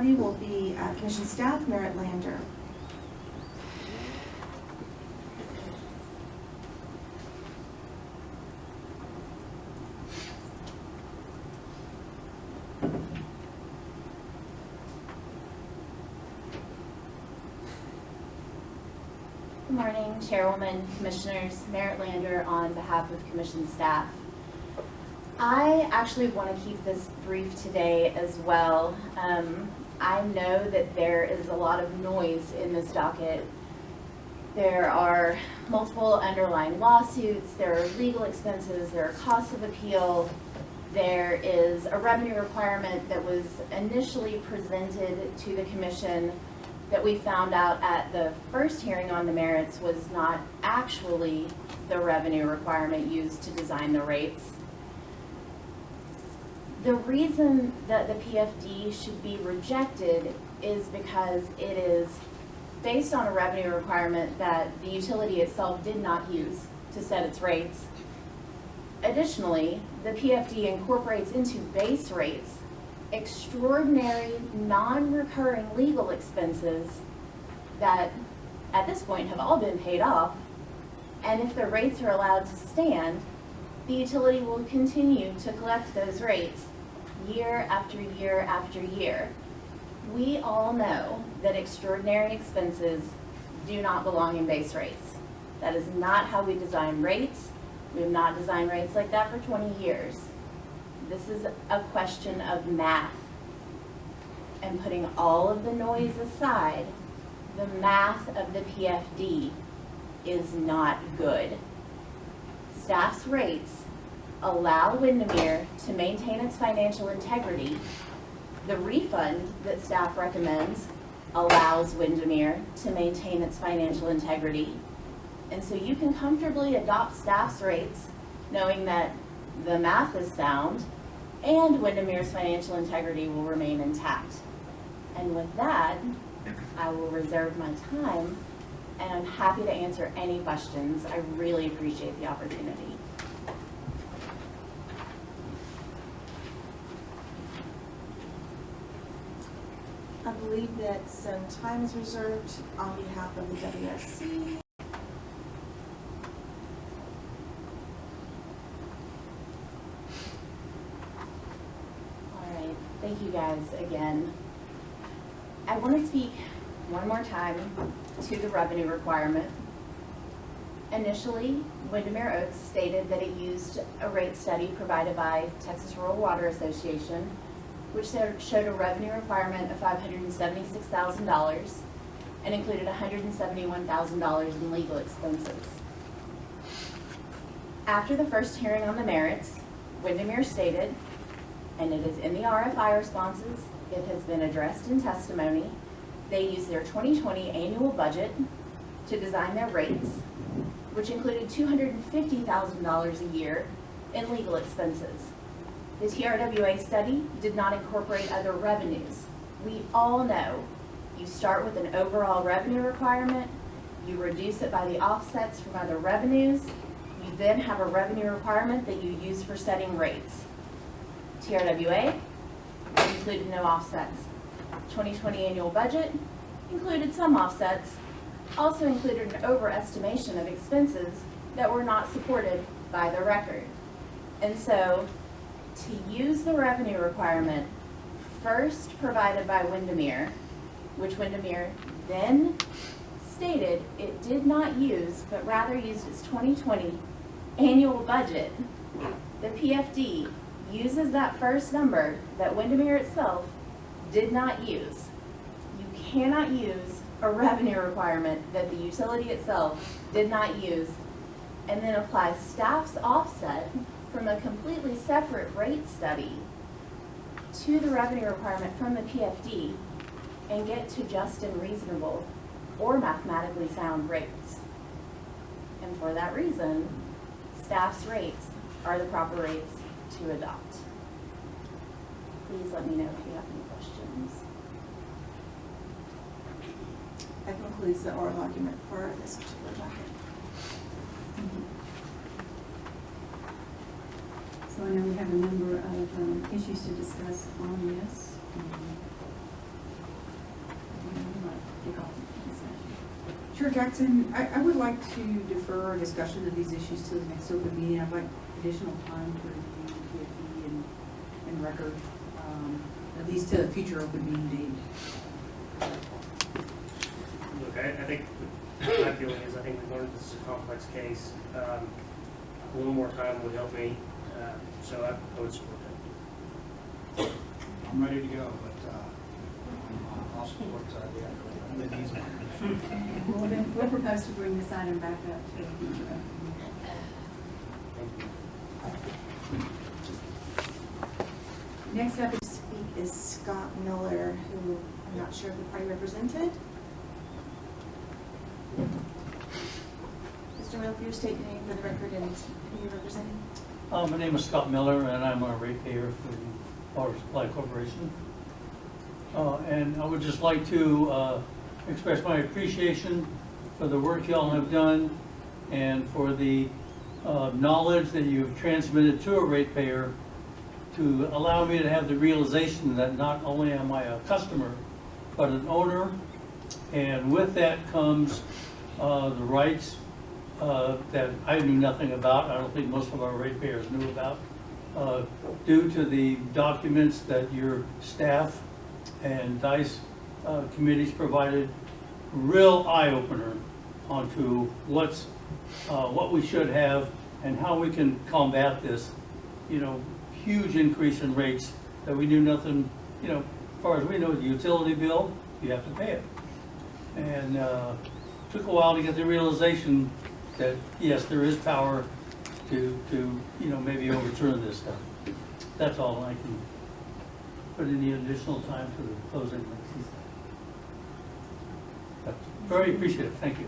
party will be Commission staff, Merritt Lander. Good morning, Chairwoman, Commissioners, Merritt Lander on behalf of Commission staff. I actually want to keep this brief today as well. I know that there is a lot of noise in this docket. There are multiple underlying lawsuits, there are legal expenses, there are costs of appeal, there is a revenue requirement that was initially presented to the Commission that we found out at the first hearing on the merits was not actually the revenue requirement used to design the rates. The reason that the PFD should be rejected is because it is based on a revenue requirement that the utility itself did not use to set its rates. Additionally, the PFD incorporates into base rates extraordinary non-recurring legal expenses that at this point have all been paid off, and if the rates are allowed to stand, the utility will continue to collect those rates year after year after year. We all know that extraordinary expenses do not belong in base rates. That is not how we design rates. We have not designed rates like that for 20 years. This is a question of math. And putting all of the noise aside, the math of the PFD is not good. Staff's rates allow Windermere to maintain its financial integrity. The refund that staff recommends allows Windermere to maintain its financial integrity. And so you can comfortably adopt staff's rates knowing that the math is sound and Windermere's financial integrity will remain intact. And with that, I will reserve my time and I'm happy to answer any questions. I really appreciate the opportunity. I believe that some time is reserved on behalf of the WSC. All right, thank you guys again. I want to speak one more time to the revenue requirement. Initially, Windermere Oaks stated that it used a rate study provided by Texas Rural Water Association, which showed a revenue requirement of $576,000 and included $171,000 in legal expenses. After the first hearing on the merits, Windermere stated, and it is in the RFI responses, it has been addressed in testimony, they used their 2020 annual budget to design their rates, which included $250,000 a year in legal expenses. The TRWA study did not incorporate other revenues. We all know you start with an overall revenue requirement, you reduce it by the offsets from other revenues, you then have a revenue requirement that you use for setting rates. TRWA included no offsets. 2020 annual budget included some offsets, also included an overestimation of expenses that were not supported by the record. And so, to use the revenue requirement first provided by Windermere, which Windermere then stated it did not use, but rather used its 2020 annual budget, the PFD uses that first number that Windermere itself did not use. You cannot use a revenue requirement that the utility itself did not use and then apply staff's offset from a completely separate rate study to the revenue requirement from the PFD and get to just and reasonable or mathematically sound rates. And for that reason, staff's rates are the proper rates to adopt. Please let me know if you have any questions. That concludes the oral argument for this particular docket. So I know we have a number of issues to discuss on this. Chair Jackson, I would like to defer a discussion of these issues to the next open meeting. I'd like additional time to review PFE and record, at least to a future open meeting date. Look, I think, my feeling is, I think we learned this is a complex case. A little more time would help me, so I would support that. I'm ready to go, but I'll support the idea. Well, then we'll propose to bring this item back up to a future open Thank you. meeting. Next up To speak is Scott Miller, who I'm not sure of the party represented. Mr. Miller, if you state your name for the record and who you're representing. My name is Scott Miller, and I'm a ratepayer for the Water Supply Corporation. And I would just like to express my appreciation for the work y'all have done and for the knowledge that you've transmitted to a ratepayer to allow me to have the realization that not only am I a customer, but an owner. And with that comes the rights that I knew nothing about. I don't think most of our ratepayers knew about, due to the documents that your staff and DICE committees provided. Real eye-opener onto what we should have and how we can combat this, huge increase in rates that we knew nothing, as far as we know, the utility bill, you have to pay it. And took a while to get the realization that, yes, there is power to maybe overturn this stuff. That's all I can put any additional time to the closing. But very appreciative, thank you.